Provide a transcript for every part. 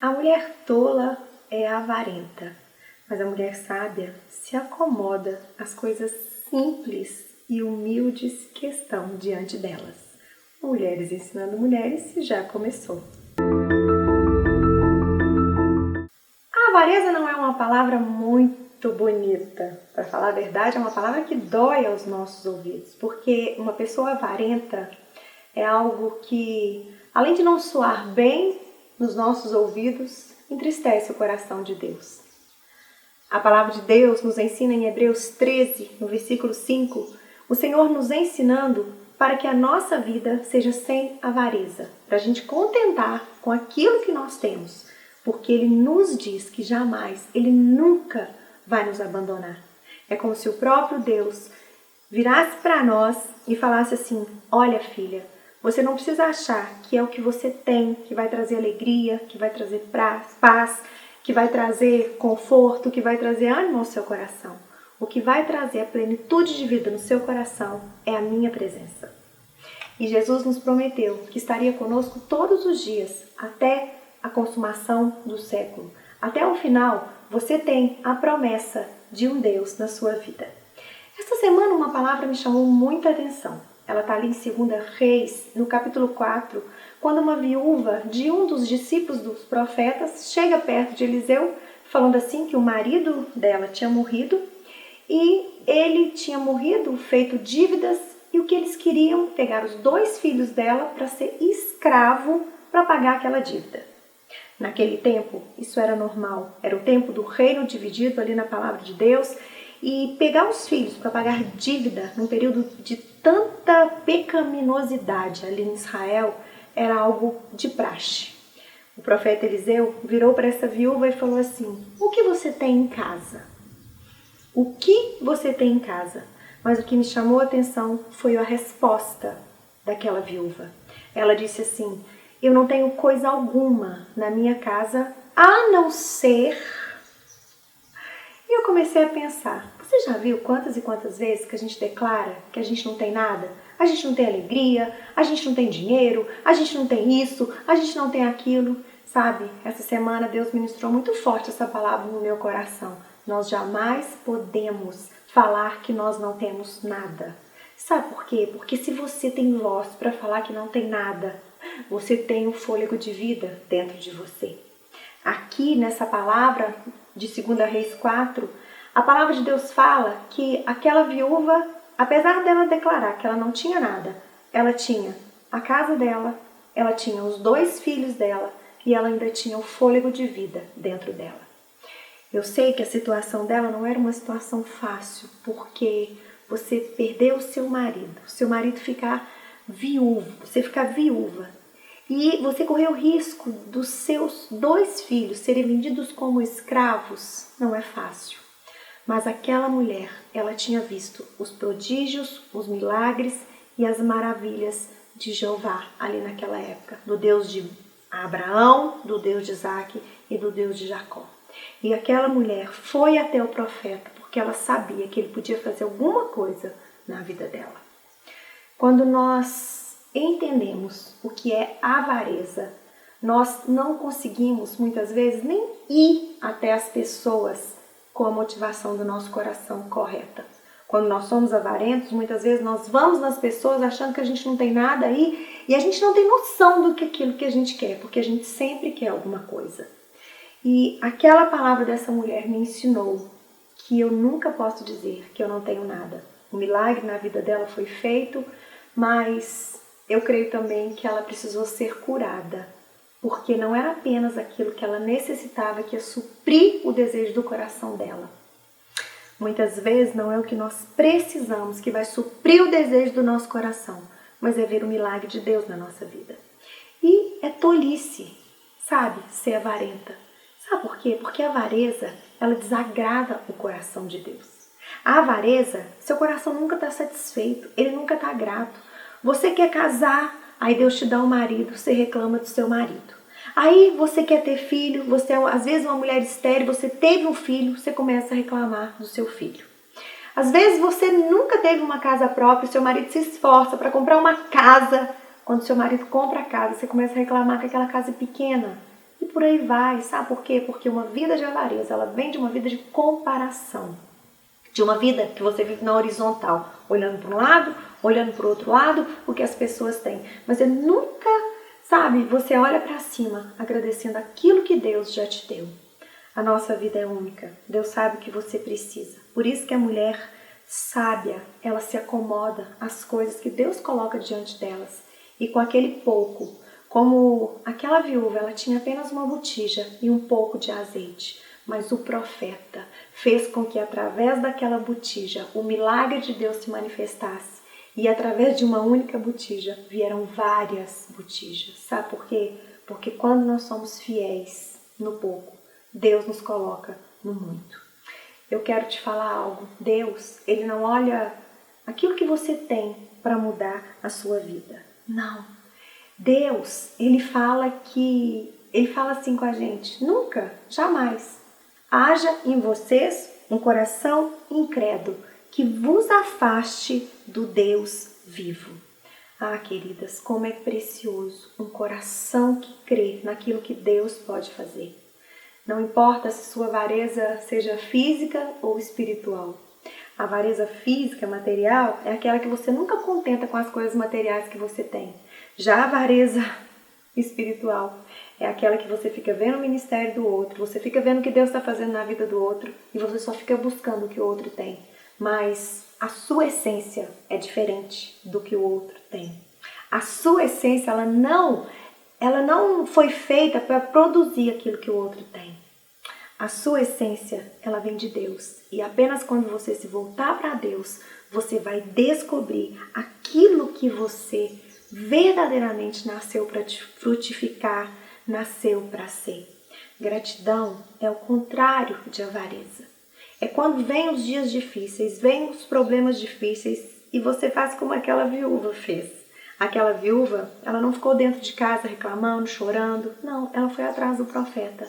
A mulher tola é avarenta, mas a mulher sábia se acomoda às coisas simples e humildes que estão diante delas. Mulheres ensinando mulheres já começou. A avareza não é uma palavra muito bonita. Para falar a verdade, é uma palavra que dói aos nossos ouvidos, porque uma pessoa avarenta é algo que, além de não soar bem nos nossos ouvidos, entristece o coração de Deus. A palavra de Deus nos ensina em Hebreus 13, no versículo 5, o Senhor nos ensinando para que a nossa vida seja sem avareza, para a gente contentar com aquilo que nós temos, porque Ele nos diz que jamais, Ele nunca vai nos abandonar. É como se o próprio Deus virasse para nós e falasse assim: olha, filha, você não precisa achar que é o que você tem que vai trazer alegria, que vai trazer paz, que vai trazer conforto, que vai trazer ânimo ao seu coração. O que vai trazer a plenitude de vida no seu coração é a minha presença. E Jesus nos prometeu que estaria conosco todos os dias, até a consumação do século. Até o final, você tem a promessa de um Deus na sua vida. Esta semana uma palavra me chamou muita atenção. Ela está ali em 2 Reis, no capítulo 4, quando uma viúva de um dos discípulos dos profetas chega perto de Eliseu, falando assim que o marido dela tinha morrido e ele tinha morrido, feito dívidas, e o que eles queriam, pegar os 2 filhos dela para ser escravo para pagar aquela dívida. Naquele tempo, isso era normal, era o tempo do reino dividido ali na palavra de Deus, e pegar os filhos para pagar dívida num período de tanta pecaminosidade ali em Israel era algo de praxe. O profeta Eliseu virou para essa viúva e falou assim: o que você tem em casa? O que você tem em casa? Mas o que me chamou a atenção foi a resposta daquela viúva. Ela disse assim: eu não tenho coisa alguma na minha casa a não ser... E eu comecei a pensar, você já viu quantas e quantas vezes que a gente declara que a gente não tem nada? A gente não tem alegria, a gente não tem dinheiro, a gente não tem isso, a gente não tem aquilo. Sabe, essa semana Deus ministrou muito forte essa palavra no meu coração. Nós jamais podemos falar que nós não temos nada. Sabe por quê? Porque se você tem voz para falar que não tem nada, você tem um fôlego de vida dentro de você. Aqui nessa palavra de 2 Reis 4, a palavra de Deus fala que aquela viúva, apesar dela declarar que ela não tinha nada, ela tinha a casa dela, ela tinha os 2 filhos dela e ela ainda tinha o fôlego de vida dentro dela. Eu sei que a situação dela não era uma situação fácil, porque você perdeu o seu marido ficar viúvo, você ficar viúva. E você correu o risco dos seus 2 filhos serem vendidos como escravos. Não é fácil. Mas aquela mulher, ela tinha visto os prodígios, os milagres e as maravilhas de Jeová ali naquela época. Do Deus de Abraão, do Deus de Isaac e do Deus de Jacó. E aquela mulher foi até o profeta porque ela sabia que ele podia fazer alguma coisa na vida dela. Quando nós entendemos o que é avareza, nós não conseguimos muitas vezes nem ir até as pessoas com a motivação do nosso coração correta. Quando nós somos avarentos, muitas vezes nós vamos nas pessoas achando que a gente não tem nada aí e a gente não tem noção do que aquilo que a gente quer, porque a gente sempre quer alguma coisa. E aquela palavra dessa mulher me ensinou que eu nunca posso dizer que eu não tenho nada. O milagre na vida dela foi feito, mas eu creio também que ela precisou ser curada, porque não era apenas aquilo que ela necessitava que ia suprir o desejo do coração dela. Muitas vezes não é o que nós precisamos que vai suprir o desejo do nosso coração, mas é ver o milagre de Deus na nossa vida. E é tolice, sabe, ser avarenta. Sabe por quê? Porque a avareza, ela desagrada o coração de Deus. A avareza, seu coração nunca está satisfeito, ele nunca está grato. Você quer casar, aí Deus te dá um marido, você reclama do seu marido. Aí você quer ter filho, você é às vezes uma mulher estéril, você teve um filho, você começa a reclamar do seu filho. Às vezes você nunca teve uma casa própria, seu marido se esforça para comprar uma casa. Quando seu marido compra a casa, você começa a reclamar que aquela casa é pequena. E por aí vai, sabe por quê? Porque uma vida de avareza, ela vem de uma vida de comparação. De uma vida que você vive na horizontal, olhando para um lado, olhando para o outro lado, o que as pessoas têm. Mas você nunca, sabe, você olha para cima, agradecendo aquilo que Deus já te deu. A nossa vida é única. Deus sabe o que você precisa. Por isso que a mulher sábia, ela se acomoda às coisas que Deus coloca diante delas. E com aquele pouco, como aquela viúva, ela tinha apenas uma botija e um pouco de azeite. Mas o profeta fez com que através daquela botija o milagre de Deus se manifestasse. E através de uma única botija vieram várias botijas. Sabe por quê? Porque quando nós somos fiéis no pouco, Deus nos coloca no muito. Eu quero te falar algo. Deus, Ele não olha aquilo que você tem para mudar a sua vida. Não. Deus, Ele fala assim com a gente. Nunca, jamais. Haja em vocês um coração incrédulo, que vos afaste do Deus vivo. Ah, queridas, como é precioso um coração que crê naquilo que Deus pode fazer. Não importa se sua avareza seja física ou espiritual. A avareza física, material, é aquela que você nunca contenta com as coisas materiais que você tem. Já a avareza espiritual é aquela que você fica vendo o ministério do outro, você fica vendo o que Deus está fazendo na vida do outro e você só fica buscando o que o outro tem. Mas a sua essência é diferente do que o outro tem. A sua essência, ela não foi feita para produzir aquilo que o outro tem. A sua essência, ela vem de Deus. E apenas quando você se voltar para Deus, você vai descobrir aquilo que você verdadeiramente nasceu para te frutificar, nasceu para ser. Gratidão é o contrário de avareza. É quando vêm os dias difíceis, vêm os problemas difíceis e você faz como aquela viúva fez. Aquela viúva, ela não ficou dentro de casa reclamando, chorando. Não, ela foi atrás do profeta.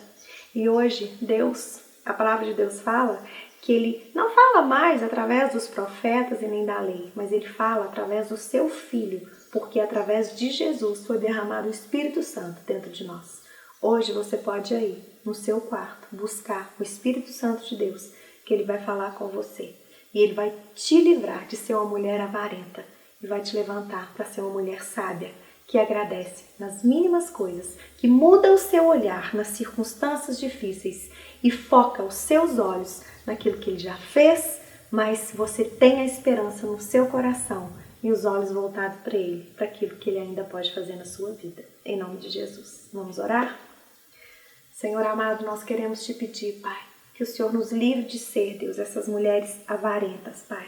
E hoje, Deus, a palavra de Deus fala que Ele não fala mais através dos profetas e nem da lei, mas Ele fala através do seu Filho, porque através de Jesus foi derramado o Espírito Santo dentro de nós. Hoje você pode ir no seu quarto buscar o Espírito Santo de Deus, que Ele vai falar com você. E Ele vai te livrar de ser uma mulher avarenta e vai te levantar para ser uma mulher sábia, que agradece nas mínimas coisas, que muda o seu olhar nas circunstâncias difíceis e foca os seus olhos naquilo que Ele já fez, mas você tem a esperança no seu coração e os olhos voltados para Ele, para aquilo que Ele ainda pode fazer na sua vida. Em nome de Jesus. Vamos orar? Senhor amado, nós queremos te pedir, Pai, que o Senhor nos livre de ser, Deus, essas mulheres avarentas, Pai.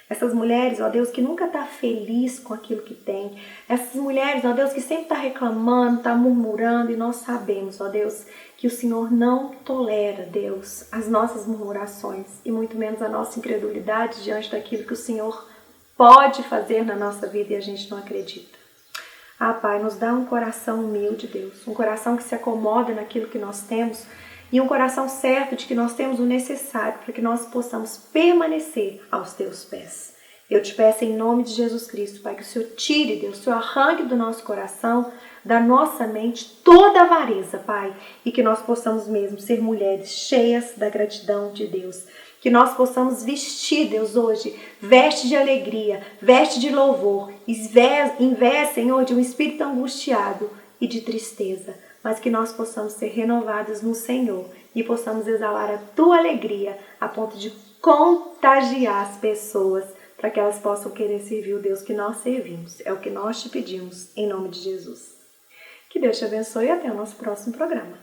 Essas mulheres, ó Deus, que nunca está feliz com aquilo que tem. Essas mulheres, ó Deus, que sempre está reclamando, está murmurando. E nós sabemos, ó Deus, que o Senhor não tolera, Deus, as nossas murmurações. E muito menos a nossa incredulidade diante daquilo que o Senhor pode fazer na nossa vida e a gente não acredita. Ah, Pai, nos dá um coração humilde, Deus. Um coração que se acomoda naquilo que nós temos. E um coração certo de que nós temos o necessário para que nós possamos permanecer aos Teus pés. Eu te peço em nome de Jesus Cristo, Pai, que o Senhor tire, Deus, o Senhor arranque do nosso coração, da nossa mente, toda a avareza, Pai, e que nós possamos mesmo ser mulheres cheias da gratidão de Deus. Que nós possamos vestir, Deus, hoje, veste de alegria, veste de louvor, em vez, Senhor, de um espírito angustiado e de tristeza, mas que nós possamos ser renovados no Senhor e possamos exalar a Tua alegria a ponto de contagiar as pessoas para que elas possam querer servir o Deus que nós servimos. É o que nós te pedimos, em nome de Jesus. Que Deus te abençoe e até o nosso próximo programa.